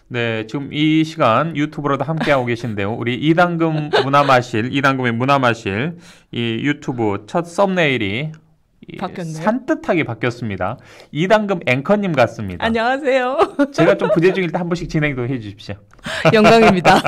네, 지금 이 시간 유튜브로도 함께하고 계신데요. 우리 이당금 문화마실, 이당금의 문화마실, 이 유튜브 첫 썸네일이 바뀌었네요. 산뜻하게 바뀌었습니다. 이당금 앵커님 같습니다. 안녕하세요. 제가 좀 부재중일 때 한 번씩 진행도 해주십시오. 영광입니다.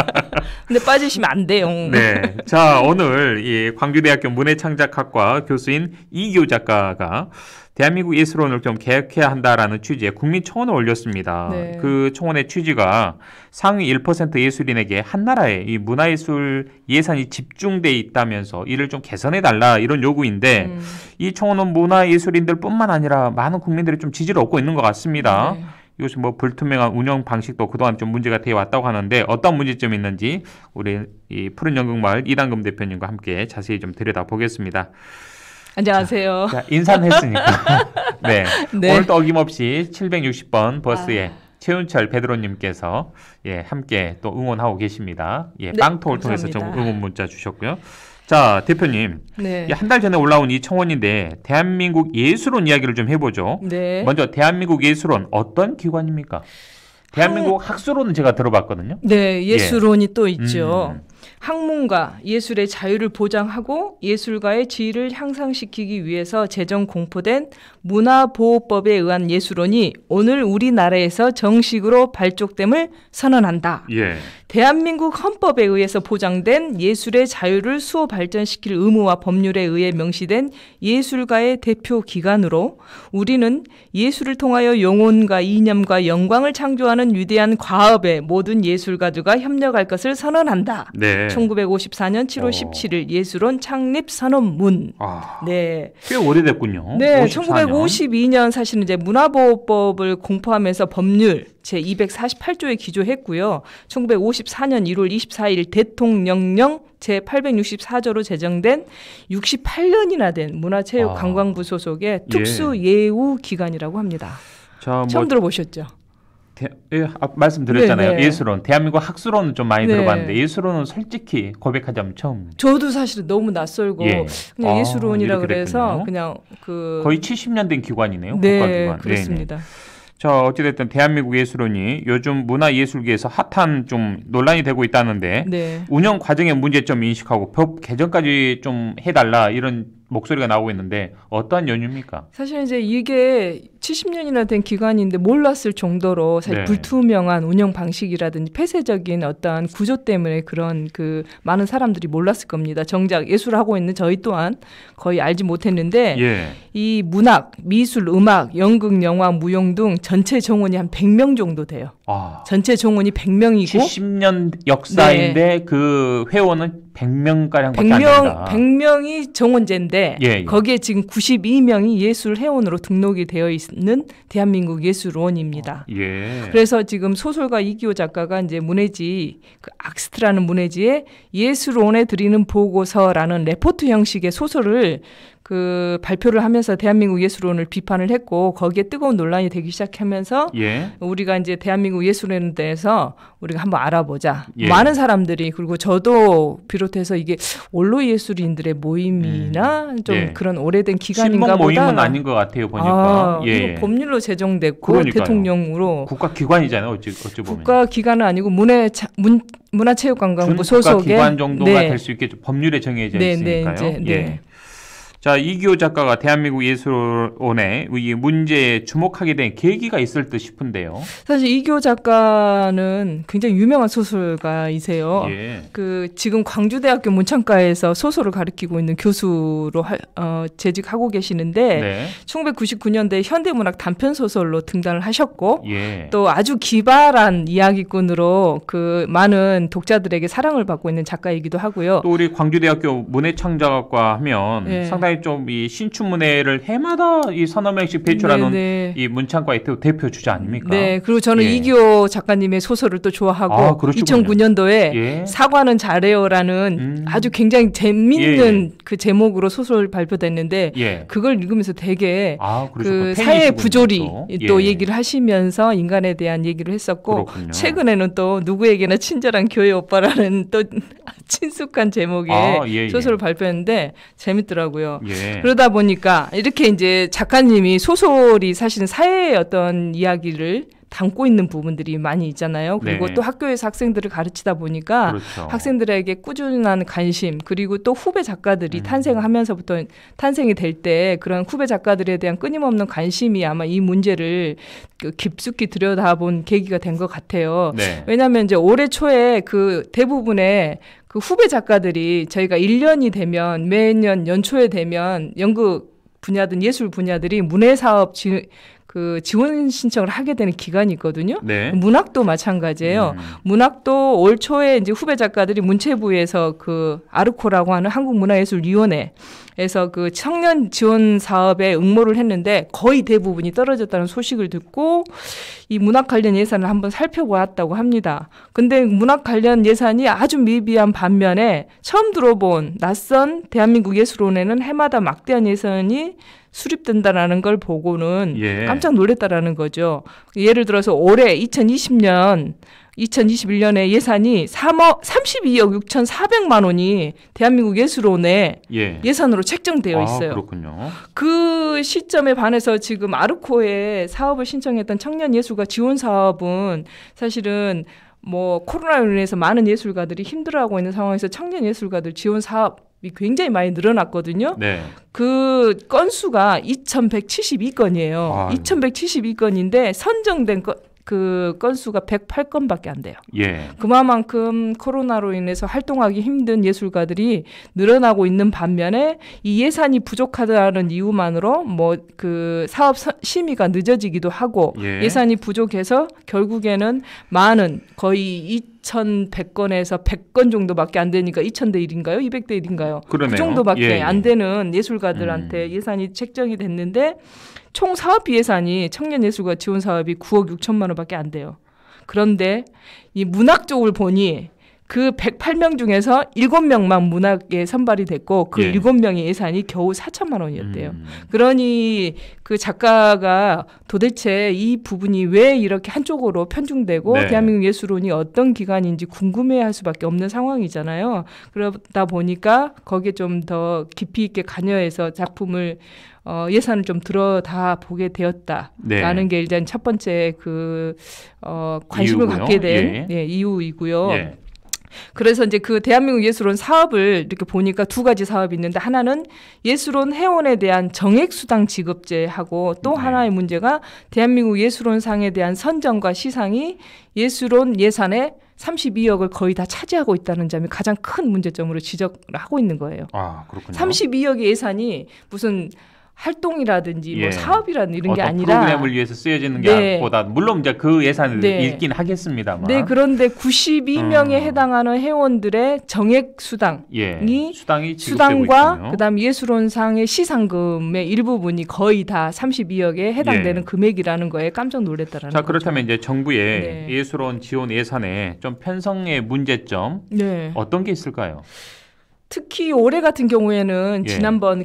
근데 빠지시면 안 돼요. 네, 자 오늘 이 광주대학교 문해창작학과 교수인 이기호 작가가 대한민국 예술원을 좀 개혁해야 한다라는 취지의 국민청원을 올렸습니다. 네. 그 청원의 취지가 상위 1% 예술인에게 한 나라에 이 문화예술 예산이 집중돼 있다면서 이를 좀 개선해달라 이런 요구인데 이 청원은 문화예술인들뿐만 아니라 많은 국민들이 좀 지지를 얻고 있는 것 같습니다. 네. 이것이 뭐 불투명한 운영 방식도 그동안 좀 문제가 되어 왔다고 하는데 어떤 문제점이 있는지 우리 이 푸른 연극마을 이당금 대표님과 함께 자세히 좀 들여다보겠습니다. 안녕하세요. 자, 인사는 했으니까. 네. 네. 오늘도 어김없이 760번 버스에 최윤철 베드로님께서 예, 함께 또 응원하고 계십니다. 예, 네, 빵톡을 통해서 좀 응원 문자 주셨고요. 자, 대표님. 네. 한 달 전에 올라온 이 청원인데 대한민국 예술원 이야기를 좀 해보죠. 네. 먼저 대한민국 예술원 어떤 기관입니까? 대한민국 학술원은 제가 들어봤거든요. 네, 예술원이 또 있죠. 음. 학문과 예술의 자유를 보장하고 예술가의 지위를 향상시키기 위해서 제정 공포된 문화보호법에 의한 예술원이 오늘 우리나라에서 정식으로 발족됨을 선언한다. 예. 대한민국 헌법에 의해서 보장된 예술의 자유를 수호 발전시킬 의무와 법률에 의해 명시된 예술가의 대표 기관으로 우리는 예술을 통하여 영혼과 이념과 영광을 창조하는 위대한 과업에 모든 예술가들과 협력할 것을 선언한다. 네. 1954년 7월 17일 예술원 창립 선언문. 네. 꽤 오래됐군요. 네, 54년. 1952년 사실은 이제 문화보호법을 공포하면서 법률 제248조에 기조했고요. 1954년 1월 24일 대통령령 제864조로 제정된 68년이나 된 문화체육관광부 소속의 특수예우기관이라고 합니다. 자, 처음 들어보셨죠? 말씀드렸잖아요. 네네. 예술원. 대한민국 학술원은 좀 많이 네. 들어봤는데 예술원은 솔직히 고백하자면 처음. 저도 사실은 너무 낯설고 그냥 예술원이라 그래서 됐군요. 그냥 그 거의 70년 된 기관이네요. 네, 국가기관. 그렇습니다. 네네. 자, 어찌됐든 대한민국 예술원이 요즘 문화예술계에서 핫한 좀 논란이 되고 있다는데 네. 운영 과정의 문제점 인식하고 법 개정까지 좀 해달라 이런 목소리가 나오고 있는데 어떠한 연유입니까? 사실 이제 이게 70년이나 된 기관인데 몰랐을 정도로 사실 네. 불투명한 운영 방식이라든지 폐쇄적인 어떤 구조 때문에 그런 그 많은 사람들이 몰랐을 겁니다. 정작 예술을 하고 있는 저희 또한 거의 알지 못했는데 예. 이 문학, 미술, 음악, 연극, 영화, 무용 등 전체 정원이 한 100명 정도 돼요. 전체 정원이 100명이고 70년 역사인데 그 회원은 100명가량밖에 안 된다. 100명이 정원제인데 예. 거기에 지금 92명이 예술 회원으로 등록이 되어 있는 대한민국 예술원입니다. 예. 그래서 지금 소설가 이기호 작가가 이제 문해지 그 악스트라는 문해지에 예술원에 드리는 보고서라는 레포트 형식의 소설을 그 발표를 하면서 대한민국 예술원을 비판을 했고 거기에 뜨거운 논란이 되기 시작하면서 우리가 이제 대한민국 예술원에 대해서 우리가 한번 알아보자. 많은 사람들이 그리고 저도 비롯해서 이게 원로 예술인들의 모임이나 좀 그런 오래된 기관인가 보다. 모임은 아닌 것 같아요 보니까. 이거 법률로 제정됐고 그러니까요. 대통령으로 국가기관이잖아요. 어찌 보면. 국가기관은 아니고 문화체육관광부 소속의 국가기관 정도가 될 수 있겠죠. 법률에 정해져 있으니까요. 네. 자, 이기호 작가가 대한민국 예술원의 이 문제에 주목하게 된 계기가 있을 듯 싶은데요. 사실 이기호 작가는 굉장히 유명한 소설가이세요. 그 지금 광주대학교 문창과에서 소설을 가르치고 있는 교수로 재직하고 계시는데 1999년대 현대문학 단편 소설로 등단을 하셨고 또 아주 기발한 이야기꾼으로 그 많은 독자들에게 사랑을 받고 있는 작가이기도 하고요. 또 우리 광주대학교 문해창작학과 하면 상당히 좀 이 신춘문예를 해마다 이 서너 명씩 배출하는 이 문창과의 대표 주자 아닙니까? 네, 그리고 저는 이기호 작가님의 소설을 또 좋아하고 2009년도에 사과는 잘해요라는 아주 굉장히 재밌는 그 제목으로 소설 발표됐는데 그걸 읽으면서 되게 그 사회 부조리 또 얘기를 하시면서 인간에 대한 얘기를 했었고 최근에는 또 누구에게나 친절한 교회 오빠라는 또 친숙한 제목의 소설을 발표했는데 재밌더라고요. 그러다 보니까 이렇게 이제 작가님이 소설이 사실은 사회의 어떤 이야기를 담고 있는 부분들이 많이 있잖아요. 그리고 네. 또 학교에서 학생들을 가르치다 보니까 그렇죠. 학생들에게 꾸준한 관심 그리고 또 후배 작가들이 탄생하면서부터 탄생이 될 때 그런 후배 작가들에 대한 끊임없는 관심이 아마 이 문제를 깊숙이 들여다본 계기가 된 것 같아요. 네. 왜냐하면 이제 올해 초에 그 대부분의 그 후배 작가들이 저희가 1년이 되면 매년 연초에 되면 연극 분야든 예술 분야들이 문예사업 그 지원 신청을 하게 되는 기간이 있거든요. 네. 문학도 마찬가지예요. 문학도 올 초에 이제 후배 작가들이 문체부에서 그 아르코라고 하는 한국문화예술위원회에서 그 청년 지원 사업에 응모를 했는데 거의 대부분이 떨어졌다는 소식을 듣고 이 문학 관련 예산을 한번 살펴보았다고 합니다. 근데 문학 관련 예산이 아주 미비한 반면에 처음 들어본 낯선 대한민국 예술원에는 해마다 막대한 예산이 수립된다라는 걸 보고는 예. 깜짝 놀랐다라는 거죠. 예를 들어서 올해 2021년에 예산이 32억 6,400만 원이 대한민국 예술원에 예산으로 책정되어 있어요. 그렇군요. 그 시점에 반해서 지금 아르코에 사업을 신청했던 청년 예술가 지원 사업은 사실은 뭐 코로나로 인해서 많은 예술가들이 힘들어하고 있는 상황에서 청년 예술가들 지원 사업이 굉장히 많이 늘어났거든요. 네. 그 건수가 2,172건이에요. 2,172건인데 선정된 그 건수가 108건밖에 안 돼요. 예. 그만큼 코로나로 인해서 활동하기 힘든 예술가들이 늘어나고 있는 반면에 이 예산이 부족하다는 이유만으로 뭐 그 사업 심의가 늦어지기도 하고 예산이 부족해서 결국에는 많은 거의 2,100건에서 100건 정도밖에 안 되니까 2,000대 1인가요? 200대 1인가요? 그러네요. 그 정도밖에 안 되는 예술가들한테 예산이 책정이 됐는데 총 사업비 예산이 청년예술가 지원 사업이 9억 6천만 원밖에 안 돼요. 그런데 이 문학 쪽을 보니 그 108명 중에서 7명만 문학에 선발이 됐고 그 7명의 예산이 겨우 4천만 원이었대요. 그러니 그 작가가 도대체 이 부분이 왜 이렇게 한쪽으로 편중되고 대한민국 예술원이 어떤 기관인지 궁금해할 수밖에 없는 상황이잖아요. 그러다 보니까 거기에 좀 더 깊이 있게 관여해서 작품을 예산을 좀 들여다 보게 되었다라는 게 일단 첫 번째 관심을 이유고요. 갖게 된 이유이고요. 그래서 이제 그 대한민국 예술원 사업을 이렇게 보니까 두 가지 사업이 있는데 하나는 예술원 회원에 대한 정액수당 지급제하고 또 하나의 문제가 대한민국 예술원상에 대한 선정과 시상이 예술원 예산의 32억을 거의 다 차지하고 있다는 점이 가장 큰 문제점으로 지적을 하고 있는 거예요. 아, 그렇군요. 32억의 예산이 무슨 활동이라든지 뭐 사업이라든지 이런 게 아니라 프로그램을 위해서 쓰여지는 게 보다 물론 이제 그 예산을 읽긴 하겠습니다만. 네, 그런데 92명에 해당하는 회원들의 정액 수당이 수당과 그다음 예술원상의 시상금의 일부분이 거의 다 32억에 해당되는 금액이라는 거에 깜짝 놀랐다라는 거죠. 그렇다면 이제 정부의 예술원 지원 예산에 좀 편성의 문제점 어떤 게 있을까요? 특히 올해 같은 경우에는 지난번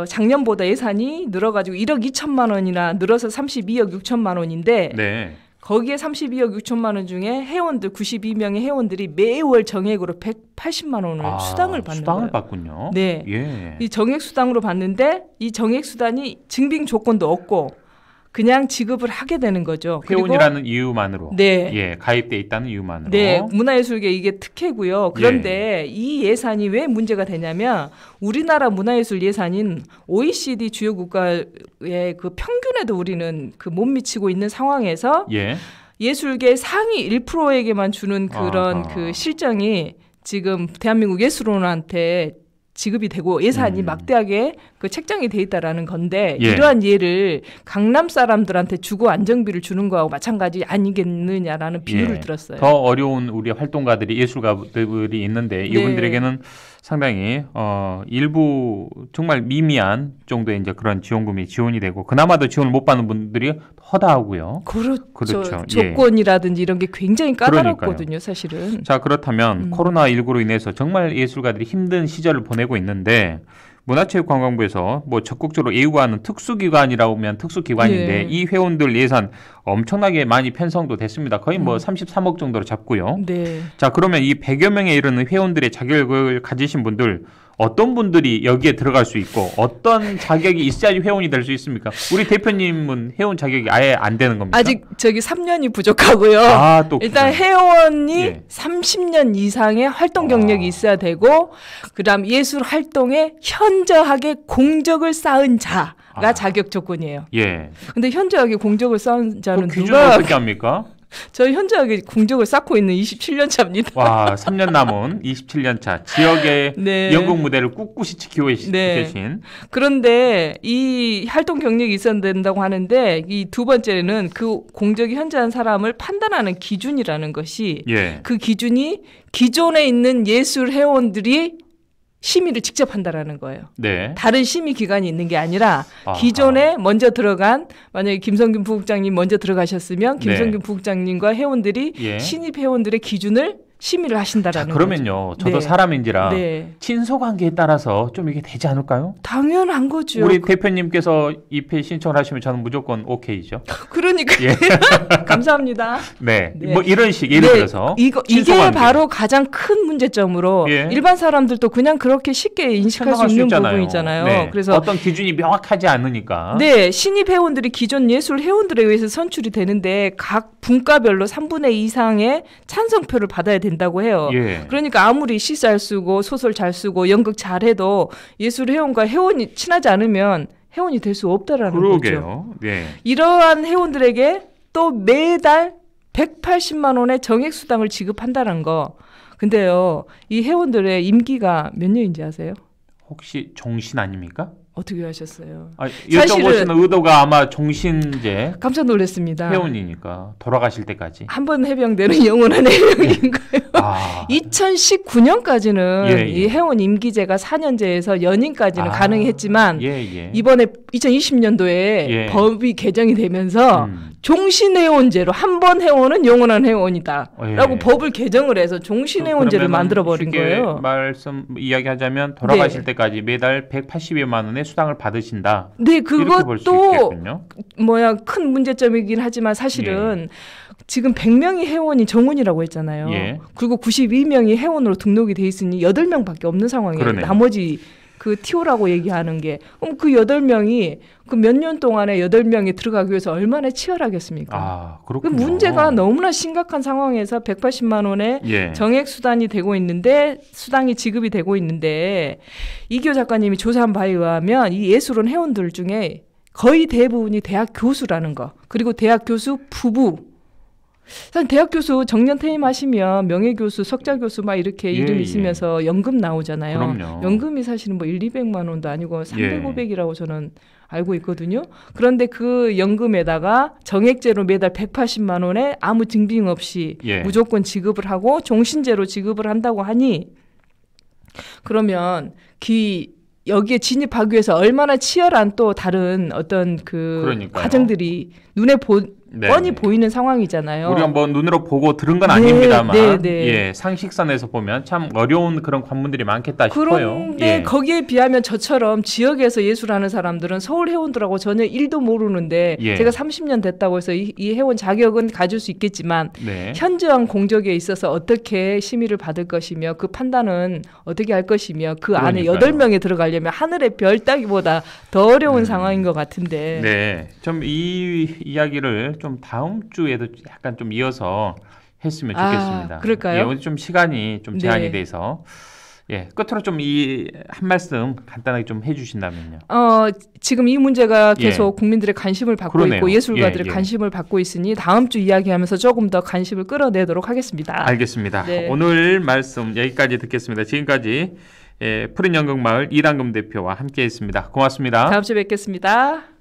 작년보다 예산이 늘어가지고 1억 2천만 원이나 늘어서 32억 6천만 원인데 거기에 32억 6천만 원 중에 회원들 92명의 회원들이 매월 정액으로 180만 원을 수당을 받는 수당을 거예요. 받군요. 네. 이 정액 수당으로 받는데 이 정액 수당이 증빙 조건도 없고 그냥 지급을 하게 되는 거죠. 회원이라는 이유만으로. 가입돼 있다는 이유만으로. 문화예술계 이게 특혜고요. 그런데 이 예산이 왜 문제가 되냐면 우리나라 문화예술 예산인 OECD 주요 국가의 그 평균에도 우리는 못 미치고 있는 상황에서 예술계 상위 1%에게만 주는 그런 그 실정이 지금 대한민국 예술원한테 지급이 되고 예산이 막대하게 책정이 돼 있다라는 건데 이러한 예를 강남 사람들한테 주거 안정비를 주는 거하고 마찬가지 아니겠느냐라는 비유를 들었어요. 더 어려운 우리 활동가들이 예술가들이 있는데 이분들에게는 상당히 일부 정말 미미한 정도의 이제 그런 지원금이 지원이 되고 그나마도 지원을 못 받는 분들이 허다하고요. 그렇죠. 조건이라든지 이런 게 굉장히 까다롭거든요, 사실은. 자, 그렇다면 코로나19로 인해서 정말 예술가들이 힘든 시절을 보내고 있는데 문화체육관광부에서 뭐 적극적으로 예우하는 특수기관이라면 특수기관인데 이 회원들 예산 엄청나게 많이 편성도 됐습니다. 거의 뭐 33억 정도로 잡고요. 자, 그러면 이 100여 명에 이르는 회원들의 자격을 가지신 분들 어떤 분들이 여기에 들어갈 수 있고 어떤 자격이 있어야지 회원이 될 수 있습니까? 우리 대표님은 회원 자격이 아예 안 되는 겁니까? 아직 3년이 부족하고요. 또 일단 회원이 30년 이상의 활동 경력이 있어야 되고 그다음 예술 활동에 현저하게 공적을 쌓은 자가 자격 조건이에요. 예. 근데 현저하게 공적을 쌓은 자는 기준은 누가 어떻게 합니까? 저 현저하게 공적을 쌓고 있는 27년 차입니다. 와, 3년 남은 27년 차 지역의 연극 무대를 꿋꿋이 지키고 계신. 그런데 이 활동 경력이 있어야 된다고 하는데 이 두 번째는 그 공적이 현저한 사람을 판단하는 기준이라는 것이 그 기준이 기존에 있는 예술 회원들이 심의를 직접 한다라는 거예요. 다른 심의 기관이 있는 게 아니라 기존에 먼저 들어간 만약에 김성균 부국장님 먼저 들어가셨으면 김성균 부국장님과 회원들이 신입 회원들의 기준을 심의를 하신다라는 거죠. 그러면요. 저도 사람인지라 친소 관계에 따라서 좀 이게 되지 않을까요? 당연한 거죠. 우리 대표님께서 입회 신청을 하시면 저는 무조건 오케이죠. 그러니까요. 감사합니다. 뭐 이런 식 예를 들어서 이게 바로 가장 큰 문제점으로 일반 사람들도 그냥 그렇게 쉽게 인식할 수 있는 부분이잖아요. 그래서 어떤 기준이 명확하지 않으니까. 신입 회원들이 기존 예술 회원들에 의해서 선출이 되는데 각 분과별로 3분의 2 이상의 찬성표를 받아야 된다고 해요. 그러니까 아무리 시 잘 쓰고 소설 잘 쓰고 연극 잘해도 예술 회원과 회원이 친하지 않으면 회원이 될 수 없다라는 거죠. 이러한 회원들에게 또 매달 180만 원의 정액 수당을 지급한다는 거. 근데요, 이 회원들의 임기가 몇 년인지 아세요? 혹시 종신 아닙니까? 어떻게 하셨어요? 여쭤보시는 의도가 아마 종신제 깜짝 놀랐습니다. 회원이니까 돌아가실 때까지 한 번 해병되는 영원한 해병인 거예요. 2019년까지는 이 회원 임기제가 4년제에서 연임까지는 가능했지만 이번에 2020년도에 법이 개정이 되면서 종신회원제로 한 번 회원은 영원한 회원이다 라고 법을 개정을 해서 종신회원제를 만들어버린 거예요. 이야기하자면 돌아가실 때까지 매달 180여만 원의 수당을 받으신다. 그것도 큰 문제점이긴 하지만 사실은 지금 100명이 회원이 정원이라고 했잖아요. 그리고 92명이 회원으로 등록이 돼 있으니 8명밖에 없는 상황이에요. 나머지 그 티오라고 얘기하는 게 그럼 그 8명이 그 몇 년 동안에 8명이 들어가기 위해서 얼마나 치열하겠습니까? 그 문제가 너무나 심각한 상황에서 180만 원의 정액 수당이 되고 있는데 수당이 지급이 되고 있는데 이기호 작가님이 조사한 바에 의하면 이 예술원 회원들 중에 거의 대부분이 대학 교수라는 거 그리고 대학 교수 부부 사실 대학 교수 정년 퇴임하시면 명예교수, 석좌교수 막 이렇게 이름 있으면서 연금 나오잖아요. 연금이 사실은 뭐 200만 원도 아니고 300, 500이라고 저는 알고 있거든요. 그런데 그 연금에다가 정액제로 매달 180만 원에 아무 증빙 없이 무조건 지급을 하고 종신제로 지급을 한다고 하니 그러면 여기에 진입하기 위해서 얼마나 치열한 또 다른 어떤 과정들이 눈에 뻔히 보이는 상황이잖아요. 우리가 뭐 눈으로 보고 들은 건 아닙니다만 상식선에서 보면 참 어려운 그런 관문들이 많겠다 싶어요. 그런데 거기에 비하면 저처럼 지역에서 예술하는 사람들은 서울 회원들하고 전혀 일도 모르는데 제가 30년 됐다고 해서 이 회원 자격은 가질 수 있겠지만 현저한 공적에 있어서 어떻게 심의를 받을 것이며 그 판단은 어떻게 할 것이며 그 안에 8명이 들어가려면 하늘의 별 따기보다 더 어려운 상황인 것 같은데 좀 이 이야기를 좀 다음 주에도 약간 좀 이어서 했으면 좋겠습니다. 그럴까요? 오늘 좀 시간이 좀 제한이 돼서 끝으로 좀 이 한 말씀 간단하게 좀 해주신다면요. 지금 이 문제가 계속 국민들의 관심을 받고 있고 예술가들의 관심을 받고 있으니 다음 주 이야기하면서 조금 더 관심을 끌어내도록 하겠습니다. 알겠습니다. 오늘 말씀 여기까지 듣겠습니다. 지금까지 푸른 연극마을 이랑금 대표와 함께했습니다. 고맙습니다. 다음 주에 뵙겠습니다.